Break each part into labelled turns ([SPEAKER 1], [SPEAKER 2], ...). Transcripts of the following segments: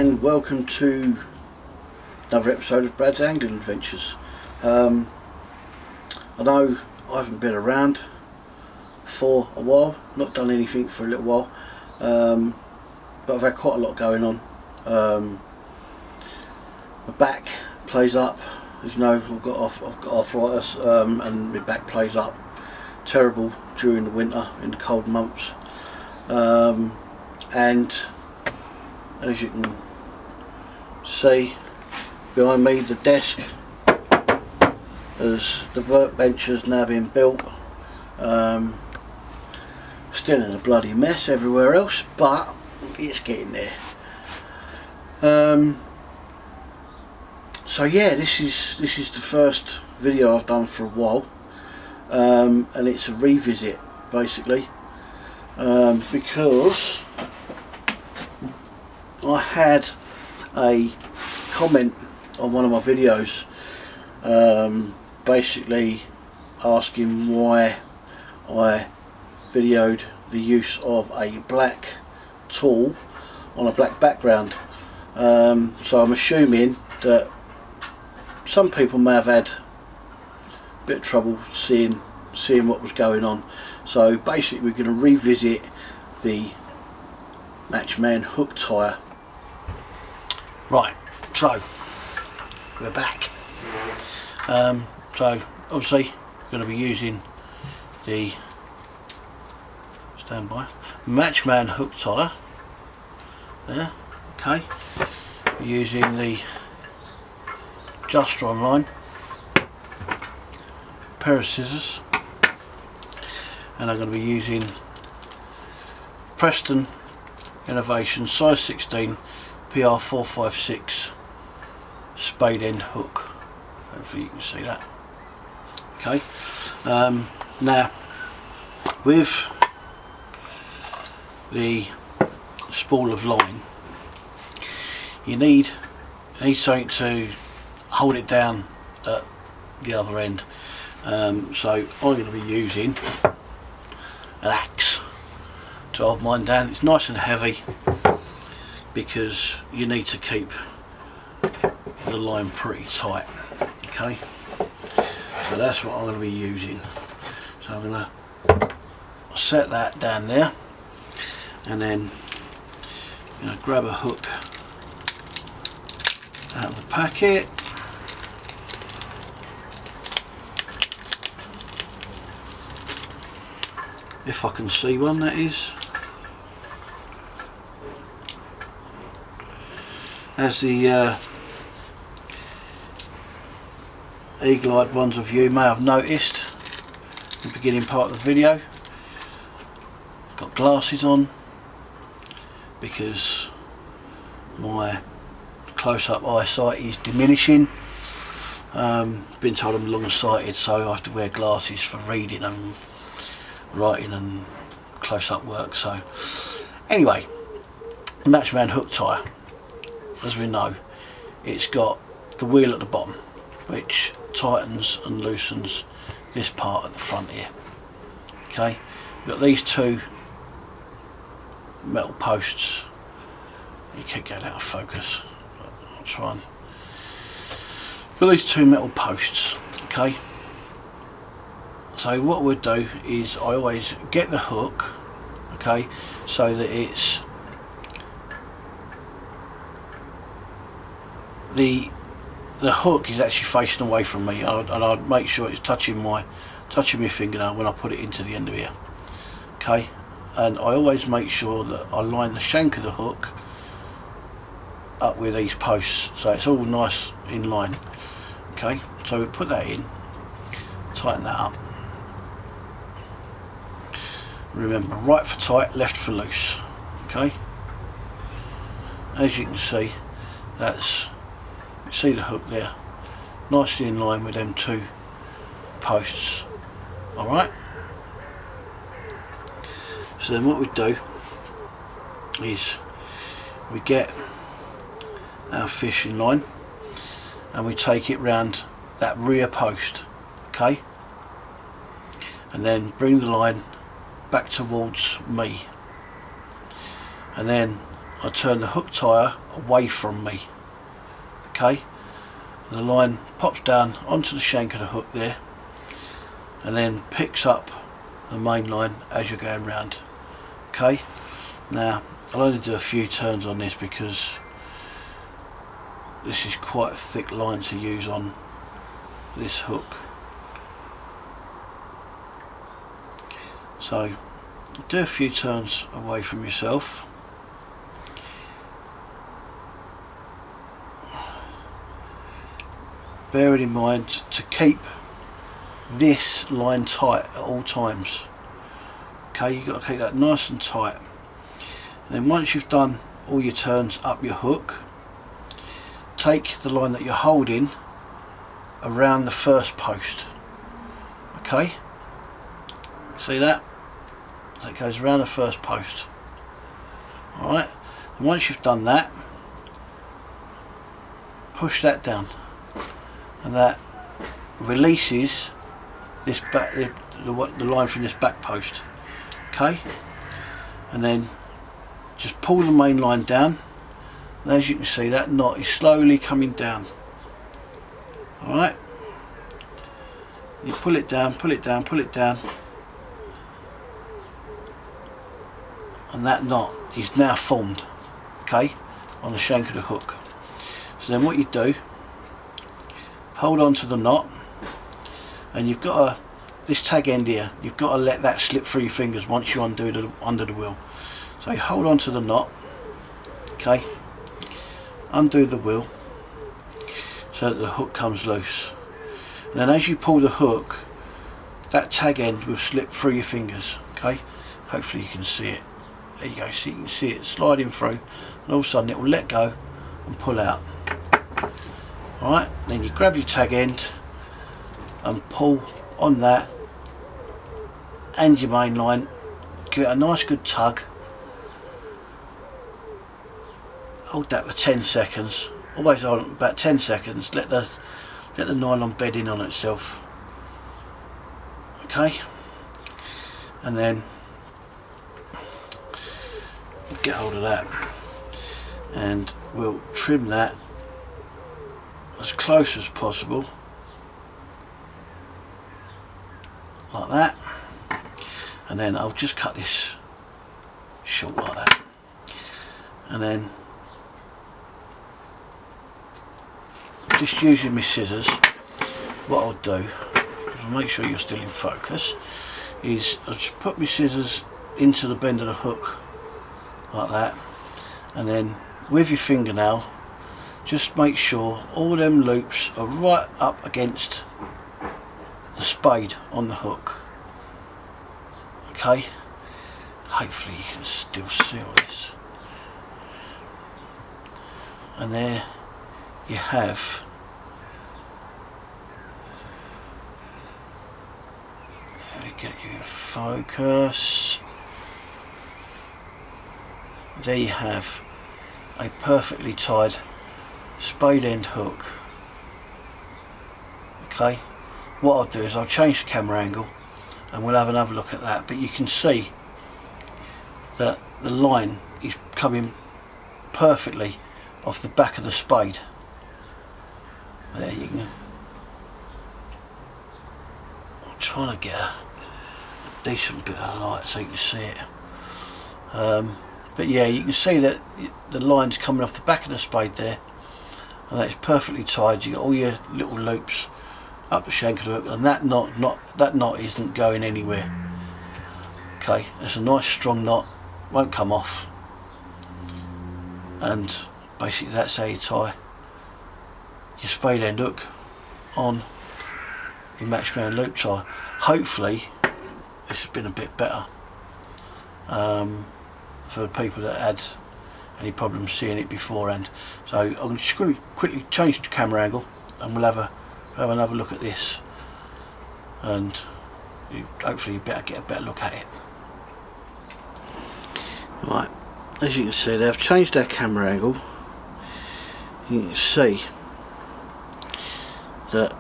[SPEAKER 1] and welcome to another episode of Brad's Angling Adventures. I know I haven't been around for a while, not done anything for a little while, but I've had quite a lot going on. My back plays up, as you know. I've got arthritis, and my back plays up terrible during the winter, in the cold months, and as you can see behind me, the desk, as the workbench has now been built, still in a bloody mess everywhere else, but it's getting there. So yeah, this is the first video I've done for a while, and it's a revisit basically, because I had a comment on one of my videos, basically asking why I videoed the use of a black tool on a black background. So I'm assuming that some people may have had a bit of trouble seeing what was going on. So basically we're going to revisit the Matchman hook tyer. Right, so we're back. So obviously we're going to be using the Matchman hook tyer there. Okay, we're using the Just Online, pair of scissors, and I'm going to be using Preston Innovation size 16 PR456 spade end hook. Hopefully you can see that. Okay, now with the spool of line, you need something to hold it down at the other end. So I'm going to be using an axe to hold mine down. It's nice and heavy because you need to keep the line pretty tight. Okay, so that's what I'm going to be using. So I'm going to set that down there, and then I'm going to grab a hook out of the packet. If I can see one, that is. As the eagle-eyed ones of you may have noticed in the beginning part of the video, I've got glasses on because my close-up eyesight is diminishing. Been told I'm long-sighted, so I have to wear glasses for reading and writing and close-up work. So anyway, Matchman hook tyer, as we know, it's got the wheel at the bottom which tightens and loosens this part at the front here. Okay, we've got these two metal posts. You keep going out of focus, but I'll try and got these two metal posts. Okay, so what we'll do is I always get the hook, okay, so that it's the hook is actually facing away from me, and I'd make sure it's touching my fingernail when I put it into the end of here. Okay, and I always make sure that I line the shank of the hook up with these posts so it's all nice in line. Okay, so we put that in, tighten that up. Remember, right for tight, left for loose. Okay, as you can see, you see the hook there, nicely in line with them two posts. Alright, so then what we do is we get our fish in line and we take it round that rear post, okay, and then bring the line back towards me, and then I turn the hook tyer away from me. Okay, and the line pops down onto the shank of the hook there, and then picks up the main line as you're going round. Okay, now I'll only do a few turns on this because this is quite a thick line to use on this hook. So do a few turns away from yourself. Bearing in mind to keep this line tight at all times. Okay, you've got to keep that nice and tight. And then once you've done all your turns up your hook, take the line that you're holding around the first post. Okay, see that? So it goes around the first post. Alright, and once you've done that, push that down, and that releases this back, the line from this back post. Okay, and then just pull the main line down, and as you can see, that knot is slowly coming down. Alright, you pull it down, pull it down, pull it down, and that knot is now formed, okay, on the shank of the hook. So then what you do, hold on to the knot, and you've got to, this tag end here, you've got to let that slip through your fingers once you undo the under the wheel. So you hold on to the knot, okay, undo the wheel so that the hook comes loose, and then as you pull the hook, that tag end will slip through your fingers. Okay, hopefully you can see it. There you go, see, you can see it sliding through, and all of a sudden it will let go and pull out. Alright, then you grab your tag end and pull on that and your main line, give it a nice good tug, hold that for 10 seconds, always on about 10 seconds, let the nylon bed in on itself. Okay, and then get hold of that and we'll trim that as close as possible, like that, and then I'll just cut this short like that, and then just using my scissors, what I'll do, to make sure you're still in focus, is I'll just put my scissors into the bend of the hook like that, and then with your fingernail just make sure all them loops are right up against the spade on the hook. Okay, hopefully you can still see all this, and there you have get you in focus. There you have a perfectly tied spade end hook. Okay, what I'll do is I'll change the camera angle and we'll have another look at that, but you can see that the line is coming perfectly off the back of the spade. There you can, I'm trying to get a decent bit of light so you can see it, but yeah, you can see that the line's coming off the back of the spade there, and that's perfectly tied. You got all your little loops up the shank of the hook, and that knot isn't going anywhere. Okay, it's a nice strong knot, won't come off, and basically that's how you tie your spade end hook on your Matchman loop tie. Hopefully this has been a bit better for the people that had any problems seeing it beforehand. So I'm just going to quickly change the camera angle and we'll have another look at this, and hopefully you better get a better look at it. Right, as you can see, they've changed their camera angle. You can see that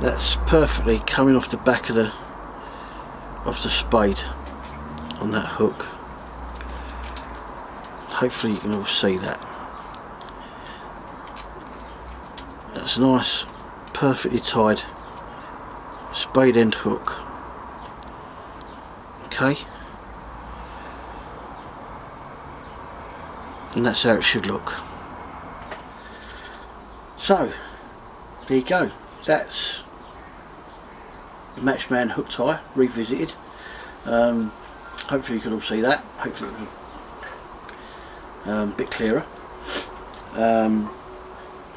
[SPEAKER 1] that's perfectly coming off the back of the spade. on that hook. Hopefully you can all see that. That's a nice, perfectly tied spade end hook. Okay, and that's how it should look. So there you go, that's the Matchman hook tie revisited. Hopefully you can all see that. Hopefully it was a bit clearer.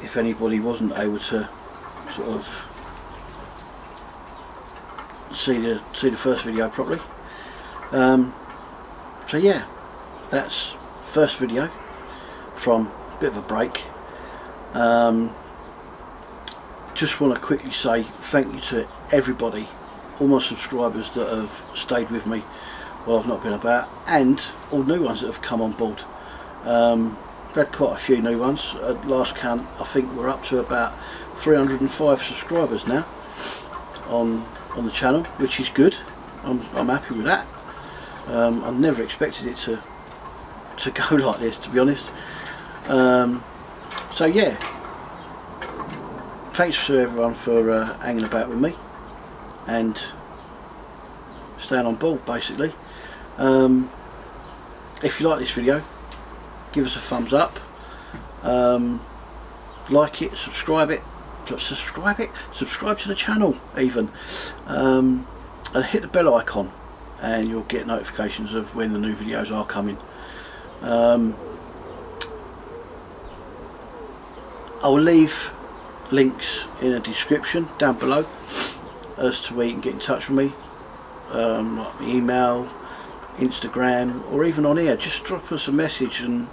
[SPEAKER 1] If anybody wasn't able to sort of see the first video properly. So yeah, that's first video from a bit of a break. Just want to quickly say thank you to everybody, all my subscribers that have stayed with me while I've not been about, and all new ones that have come on board. I've had quite a few new ones. At last count I think we're up to about 305 subscribers now on the channel, which is good. I'm happy with that. I never expected it to go like this, to be honest. So yeah, thanks to everyone for hanging about with me and staying on board basically. If you like this video, give us a thumbs up, like it, subscribe to the channel even, and hit the bell icon and you'll get notifications of when the new videos are coming. I'll leave links in the description down below as to where you can get in touch with me, like email, Instagram, or even on here. Just drop us a message and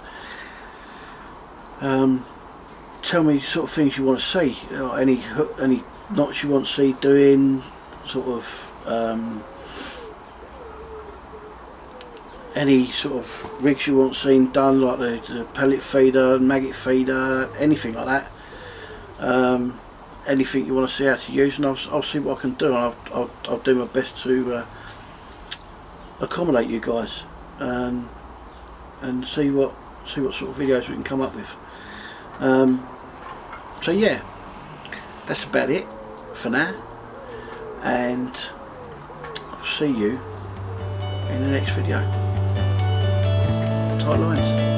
[SPEAKER 1] tell me sort of things you want to see, you know, any knots you want to see doing, sort of any sort of rigs you want seen done, like the pellet feeder, maggot feeder, anything like that. Anything you want to see how to use, and I'll see what I can do, and I'll do my best to accommodate you guys, and see what sort of videos we can come up with. So yeah, that's about it for now, and I'll see you in the next video. Tight lines.